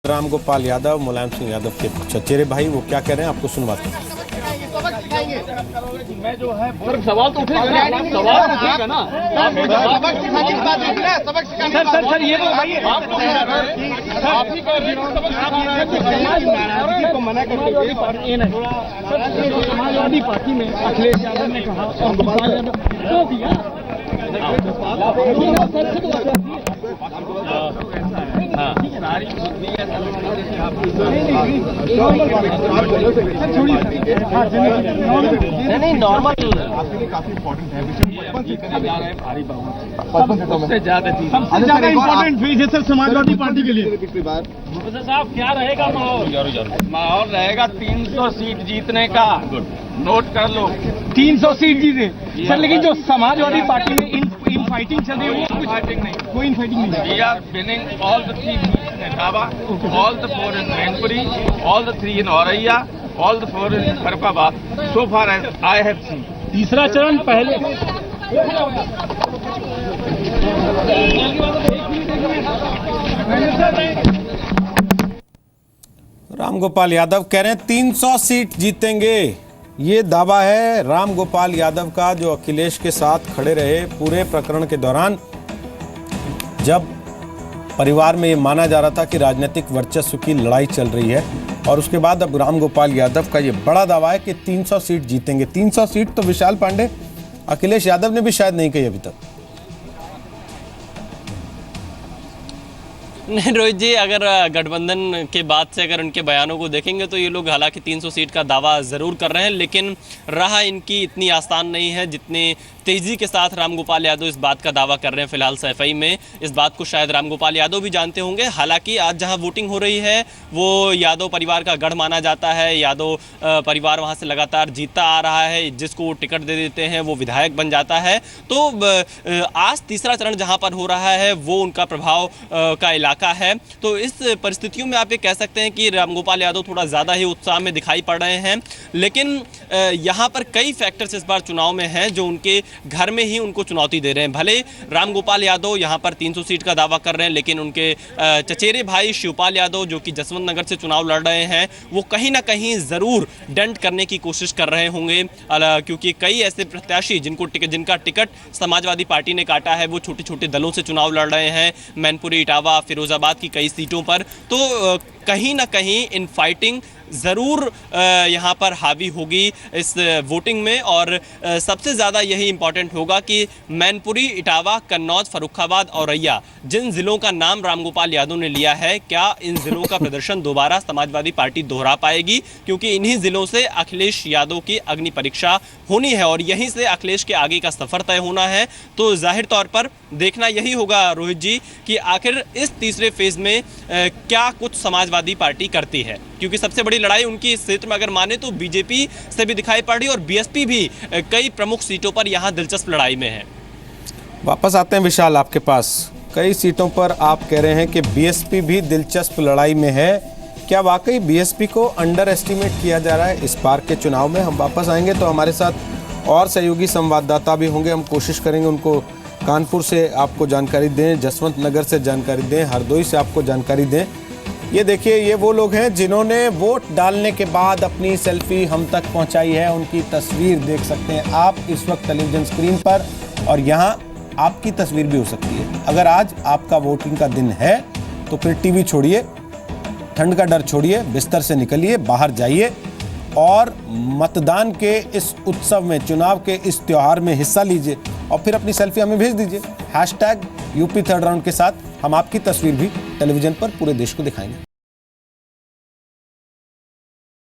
राम गोपाल यादव, मुलायम सिंह यादव के चचेरे भाई, वो क्या कह रहे हैं आपको सुनवाते हैं। मैं जो है सवाल तो उठेगा ना, सवाल उठेगा ना। सर ये आप ही को मना कर समाजवादी पार्टी में अखिलेश यादव ने कहा और गोपाल यादव तो दिया। नहीं नॉर्मल आपके लिए काफी इम्पोर्टेंट है सबसे ज्यादा इम्पोर्टेंट फीस है सर समाजवादी पार्टी के लिए। पिछली बार प्रोफेसर साहब क्या रहेगा माहौल रहेगा 300 सीट जीतने का। नोट कर लो 300 सीट जीते सर, लेकिन जो समाजवादी पार्टी में इन फाइटिंग चल रही है वो फाइटिंग नहीं, कोई इन फाइटिंग नहीं। We are winning all the 3 in Etaba, all the 4 in Mainpuri, all the 3 in Auraiya, all the 4 in Farrukhabad. So far as I have seen. तीसरा चरण पहले राम गोपाल यादव कह रहे हैं 300 सीट जीतेंगे। ये दावा है राम गोपाल यादव का, जो अखिलेश के साथ खड़े रहे पूरे प्रकरण के दौरान, जब परिवार में ये माना जा रहा था कि राजनीतिक वर्चस्व की लड़ाई चल रही है। और उसके बाद अब राम गोपाल यादव का ये बड़ा दावा है कि 300 सीट जीतेंगे। 300 सीट तो विशाल पांडे, अखिलेश यादव ने भी शायद नहीं कही अभी तक। नहीं रोहित जी, अगर गठबंधन के बाद से अगर उनके बयानों को देखेंगे तो ये लोग हालांकि 300 सीट का दावा ज़रूर कर रहे हैं, लेकिन राह इनकी इतनी आसान नहीं है जितनी तेज़ी के साथ राम गोपाल यादव इस बात का दावा कर रहे हैं। फिलहाल सफाई में इस बात को शायद राम गोपाल यादव भी जानते होंगे। हालांकि आज जहां वोटिंग हो रही है वो यादव परिवार का गढ़ माना जाता है। यादव परिवार वहां से लगातार जीतता आ रहा है, जिसको वो टिकट दे देते हैं वो विधायक बन जाता है। तो आज तीसरा चरण जहां पर हो रहा है वो उनका प्रभाव का इलाका है। तो इस परिस्थितियों में आप ये कह सकते हैं कि राम गोपाल यादव थोड़ा ज़्यादा ही उत्साह में दिखाई पड़ रहे हैं। लेकिन यहाँ पर कई फैक्टर्स इस बार चुनाव में हैं जो उनके घर में ही उनको चुनौती दे रहे हैं। भले राम गोपाल यादव यहाँ पर 300 सीट का दावा कर रहे हैं, लेकिन उनके चचेरे भाई शिवपाल यादव जो कि जसवंत नगर से चुनाव लड़ रहे हैं, वो कहीं ना कहीं ज़रूर डंट करने की कोशिश कर रहे होंगे, क्योंकि कई ऐसे प्रत्याशी जिनका टिकट समाजवादी पार्टी ने काटा है वो छोटे छोटे दलों से चुनाव लड़ रहे हैं, मैनपुरी, इटावा, फिरोजाबाद की कई सीटों पर। तो कहीं ना कहीं इन फाइटिंग ज़रूर यहाँ पर हावी होगी इस वोटिंग में। और सबसे ज़्यादा यही इम्पॉर्टेंट होगा कि मैनपुरी, इटावा, कन्नौज, फर्रुखाबाद और औरैया, जिन ज़िलों का नाम राम गोपाल यादव ने लिया है, क्या इन ज़िलों का प्रदर्शन दोबारा समाजवादी पार्टी दोहरा पाएगी, क्योंकि इन्हीं ज़िलों से अखिलेश यादव की अग्नि परीक्षा होनी है और यहीं से अखिलेश के आगे का सफ़र तय होना है। तो जाहिर तौर पर देखना यही होगा रोहित जी कि आखिर इस तीसरे फेज़ में क्या कुछ समाजवादी पार्टी करती है, क्योंकि सबसे बड़ी लड़ाई उनकी इस क्षेत्र में अगर माने तो बीजेपी से भी दिखाई पड़ रही है और बीएसपी भी कई प्रमुख सीटों पर यहां दिलचस्प लड़ाई में है। वापस आते हैं विशाल आपके पास। कई सीटों पर आप कह रहे हैं कि बीएसपी भी दिलचस्प लड़ाई में है। क्या वाकई बीएसपी को अंडर एस्टिमेट किया जा रहा है इस बार के चुनाव में? हम वापस आएंगे तो हमारे साथ और सहयोगी संवाददाता भी होंगे। हम कोशिश करेंगे उनको कानपुर से आपको जानकारी दें, जसवंत नगर से जानकारी दें, हरदोई से आपको जानकारी दें। ये देखिए, ये वो लोग हैं जिन्होंने वोट डालने के बाद अपनी सेल्फी हम तक पहुंचाई है। उनकी तस्वीर देख सकते हैं आप इस वक्त टेलीविजन स्क्रीन पर, और यहाँ आपकी तस्वीर भी हो सकती है। अगर आज आपका वोटिंग का दिन है तो फिर टीवी छोड़िए, ठंड का डर छोड़िए, बिस्तर से निकलिए, बाहर जाइए और मतदान के इस उत्सव में, चुनाव के इस त्योहार में हिस्सा लीजिए और फिर अपनी सेल्फी हमें भेज दीजिए। #UP3rd राउंड के साथ हम आपकी तस्वीर भी टेलीविजन पर पूरे देश को दिखाएंगे।